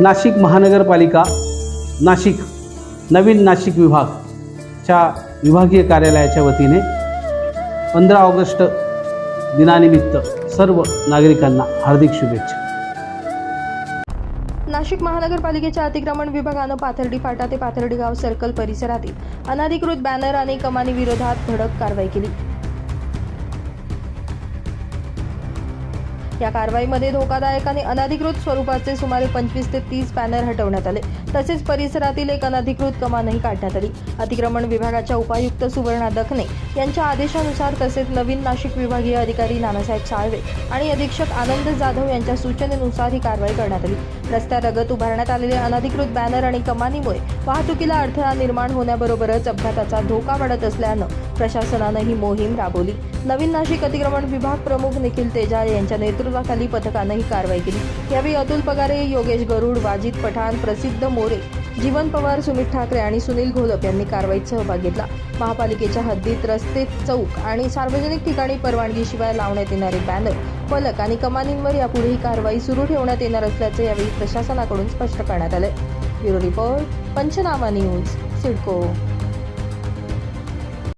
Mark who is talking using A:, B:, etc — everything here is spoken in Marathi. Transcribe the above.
A: नाशिक महानगरपालिका नाशिक नवीन नाशिक विभागच्या विभागीय कार्यालयाच्या वतीने 15 ऑगस्ट दिनानिमित्त सर्व नागरिकांना हार्दिक शुभेच्छा.
B: नाशिक महानगरपालिकेच्या अतिक्रमण विभागानं पाथर्डी फाटा ते पाथर्डी गाव सर्कल परिसरातील अनधिकृत बॅनर आणि कमानी विरोधात धडक कारवाई केली. या कारवाईमध्ये धोकादायक आणि अनधिकृत स्वरूपाचे सुमारे 25 ते 30 बॅनर हटवण्यात आले. तसेच परिसरातील एक अनधिकृत कमानही काढण्यात आली. अतिक्रमण विभागाच्या उपायुक्त सुवर्णा दखने यांच्या आदेशानुसार तसेच नवीन नाशिक विभागीय अधिकारी नानासाहेब साळवे आणि अधीक्षक आनंद जाधव यांच्या सूचनेनुसार ही कारवाई करण्यात आली. रस्त्यालगत उभारण्यात आलेले अनधिकृत बॅनर आणि कमानीमुळे वाहतुकीला अडथळा निर्माण होण्याबरोबरच अपघाताचा धोका वाढत असल्यानं प्रशासनानं ही मोहीम राबवली. नवीन नाशिक अतिक्रमण विभाग प्रमुख निखिल तेजाळ यांच्या नेतृत्वाखाली पथकानं ही कारवाई केली. यावेळी अतुल पगारे, योगेश गरुड, वाजिद पठाण, प्रसिद्ध मोरे, जीवन पवार, सुमित ठाकरे आणि सुनील घोलप यांनी कारवाईत सहभाग घेतला. महापालिकेच्या हद्दीत रस्ते, चौक आणि सार्वजनिक ठिकाणी परवानगीशिवाय लावण्यात येणारे बॅनर, फलक आणि कमानींवर यापुढे ही कारवाई सुरू ठेवण्यात येणार असल्याचं यावेळी प्रशासनाकडून स्पष्ट करण्यात आलं. ब्युरो रिपोर्ट, पंचनामा न्यूज, सिडको.